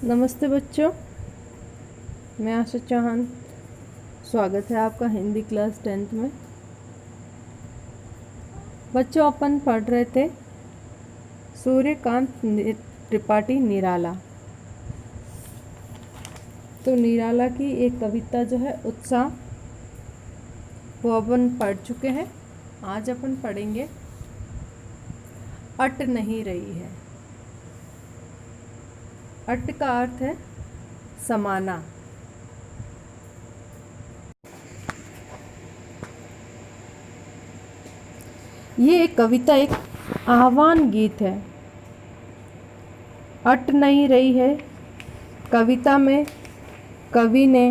नमस्ते बच्चों, मैं आशा चौहान। स्वागत है आपका हिंदी क्लास 10th में। बच्चों, अपन पढ़ रहे थे सूर्यकांत त्रिपाठी निराला। तो निराला की एक कविता जो है उत्साह, वो अपन पढ़ चुके हैं। आज अपन पढ़ेंगे अट नहीं रही है। अट का अर्थ है समाना। ये एक कविता एक आह्वान गीत है। अट नहीं रही है कविता में कवि ने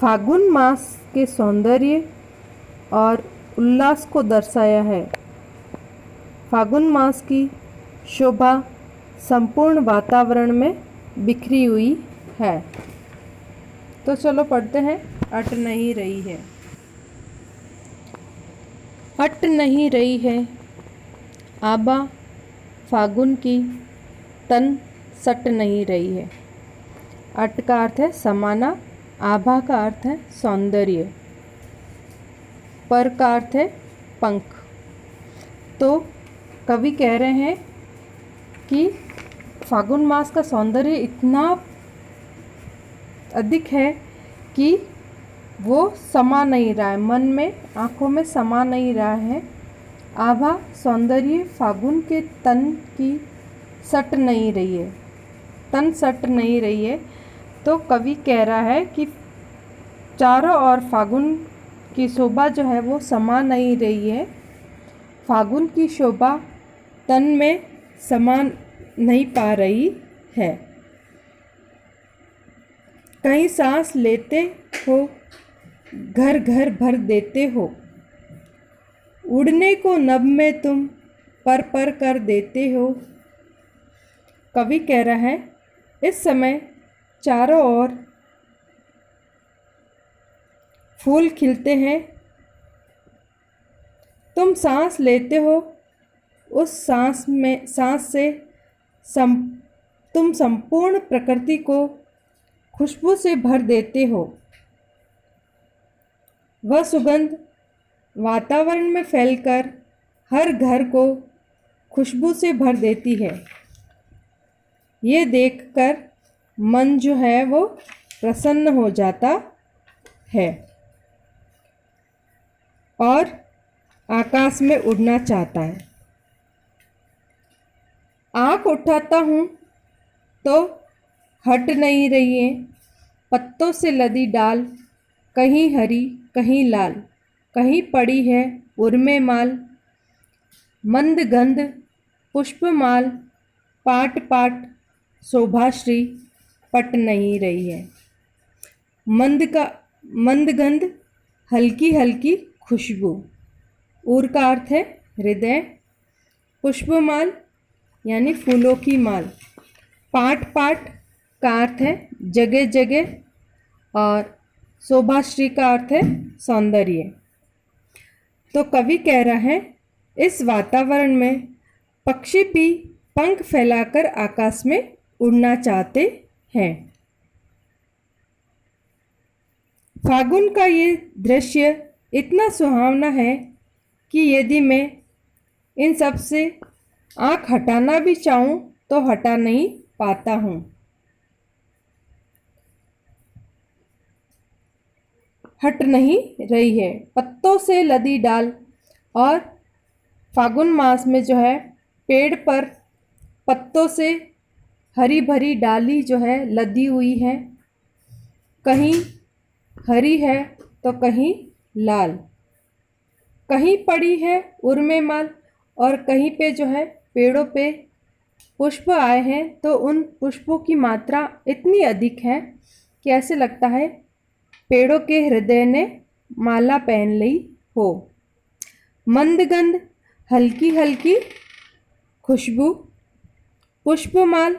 फागुन मास के सौंदर्य और उल्लास को दर्शाया है। फागुन मास की शोभा संपूर्ण वातावरण में बिखरी हुई है। तो चलो पढ़ते हैं। अट नहीं रही है। अट नहीं रही है आबा फागुन की, तन सट नहीं रही है। अट का अर्थ है समाना, आभा का अर्थ है सौंदर्य, पर का अर्थ है पंख। तो कवि कह रहे हैं कि फागुन मास का सौंदर्य इतना अधिक है कि वो समा नहीं रहा है, मन में, आँखों में समा नहीं रहा है। आभा सौंदर्य फागुन के तन की सट नहीं रही है, तन सट नहीं रही है। तो कवि कह रहा है कि चारों ओर फागुन की शोभा जो है वो समा नहीं रही है। फागुन की शोभा तन में समा नहीं पा रही है। कहीं सांस लेते हो घर घर भर देते हो, उड़ने को नभ में तुम पर पर कर देते हो। कवि कह रहा है इस समय चारों ओर फूल खिलते हैं, तुम सांस लेते हो, उस सांस से तुम संपूर्ण प्रकृति को खुशबू से भर देते हो। वह सुगंध वातावरण में फैलकर हर घर को खुशबू से भर देती है। ये देखकर मन जो है वो प्रसन्न हो जाता है और आकाश में उड़ना चाहता है। आँख उठाता हूँ तो हट नहीं रही है पत्तों से लदी डाल, कहीं हरी कहीं लाल, कहीं पड़ी है उर्मे माल। मंद गंध पुष्पमाल, पाट पाट शोभाश्री पट नहीं रही है। मंद गंध हल्की हल्की खुशबू, उर का अर्थ है हृदय, पुष्पमाल यानी फूलों की माल, पाट पाट का अर्थ है जगह जगह, और शोभाश्री का अर्थ है सौंदर्य। तो कवि कह रहा है इस वातावरण में पक्षी भी पंख फैलाकर आकाश में उड़ना चाहते हैं। फागुन का ये दृश्य इतना सुहावना है कि यदि मैं इन सब से आँख हटाना भी चाहूँ तो हटा नहीं पाता हूँ। हट नहीं रही है पत्तों से लदी डाल, और फागुन मास में जो है पेड़ पर पत्तों से हरी भरी डाली जो है लदी हुई है, कहीं हरी है तो कहीं लाल, कहीं पड़ी है उर्मे माल, और कहीं पे जो है पेड़ों पे पुष्प आए हैं तो उन पुष्पों की मात्रा इतनी अधिक है कि ऐसे लगता है पेड़ों के हृदय ने माला पहन ली हो। मंदगंध हल्की हल्की खुशबू, पुष्पमाल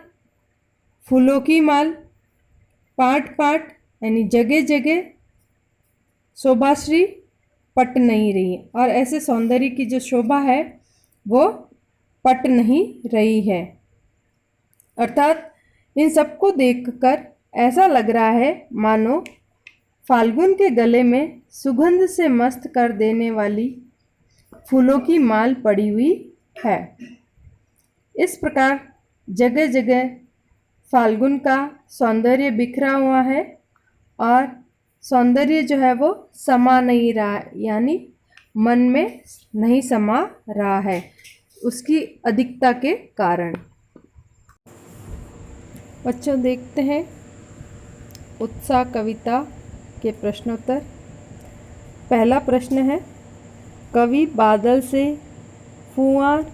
फूलों की माल, पाट पाट यानी जगह जगह शोभाश्री पट नहीं रही है। और ऐसे सौंदर्य की जो शोभा है वो पट नहीं रही है। अर्थात इन सबको देखकर ऐसा लग रहा है मानो फाल्गुन के गले में सुगंध से मस्त कर देने वाली फूलों की माल पड़ी हुई है। इस प्रकार जगह जगह फाल्गुन का सौंदर्य बिखरा हुआ है और सौंदर्य जो है वो समा नहीं रहा, यानी मन में नहीं समा रहा है उसकी अधिकता के कारण। बच्चों देखते हैं उत्साह कविता के प्रश्नोत्तर। पहला प्रश्न है, कवि बादल से फुआर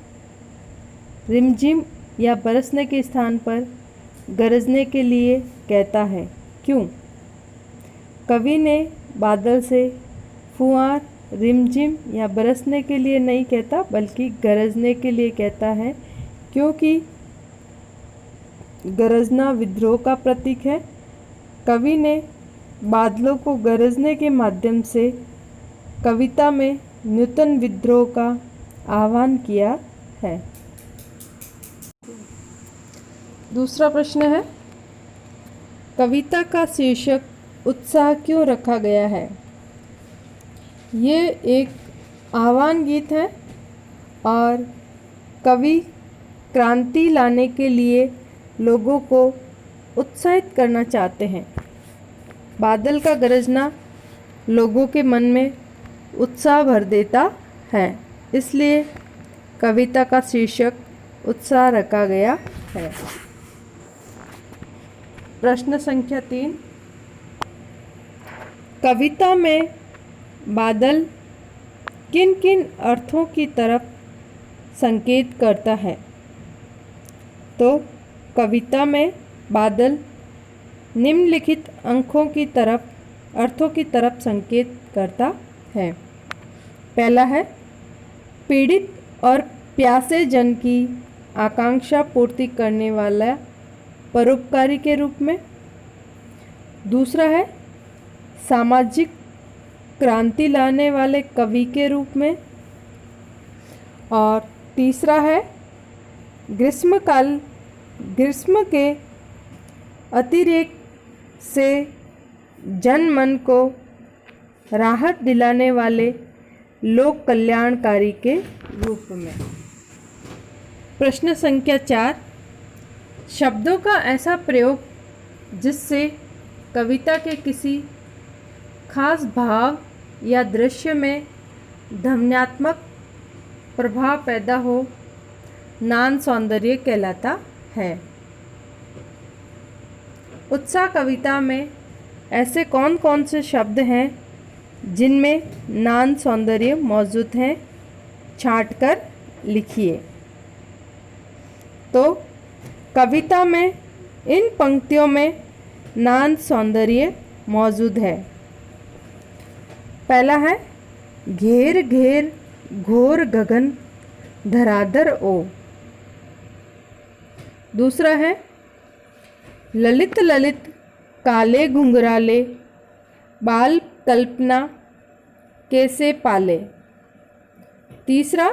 रिमझिम या बरसने के स्थान पर गरजने के लिए कहता है, क्यों? कवि ने बादल से फुआर रिमझिम या बरसने के लिए नहीं कहता बल्कि गरजने के लिए कहता है, क्योंकि गरजना विद्रोह का प्रतीक है। कवि ने बादलों को गरजने के माध्यम से कविता में नूतन विद्रोह का आह्वान किया है। दूसरा प्रश्न है, कविता का शीर्षक उत्साह क्यों रखा गया है? ये एक आह्वान गीत है और कवि क्रांति लाने के लिए लोगों को उत्साहित करना चाहते हैं। बादल का गरजना लोगों के मन में उत्साह भर देता है, इसलिए कविता का शीर्षक उत्साह रखा गया है। प्रश्न संख्या 3, कविता में बादल किन किन अर्थों की तरफ संकेत करता है? तो कविता में बादल निम्नलिखित अर्थों की तरफ संकेत करता है। पहला है, पीड़ित और प्यासे जन की आकांक्षा पूर्ति करने वाला परोपकारी के रूप में। दूसरा है, सामाजिक क्रांति लाने वाले कवि के रूप में। और तीसरा है, ग्रीष्म के अतिरेक से जन मन को राहत दिलाने वाले लोक कल्याणकारी के रूप में। प्रश्न संख्या 4, शब्दों का ऐसा प्रयोग जिससे कविता के किसी खास भाव या दृश्य में ध्वन्यात्मक प्रभाव पैदा हो, नान सौंदर्य कहलाता है। उत्साह कविता में ऐसे कौन कौन से शब्द हैं जिनमें नान सौंदर्य मौजूद हैं? छांट कर लिखिए। तो कविता में इन पंक्तियों में नान सौंदर्य मौजूद है। पहला है, घेर घेर घोर गगन धराधर ओ। दूसरा है, ललित ललित काले घुंघराले बाल कल्पना कैसे पाले। तीसरा,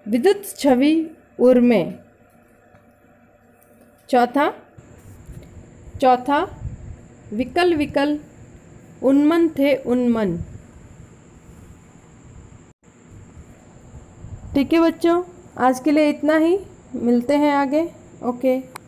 विद्युत छवि उर्मे। चौथा विकल विकल उन्मन थे उन्मन। ठीक है बच्चों, आज के लिए इतना ही, मिलते हैं आगे। ओके।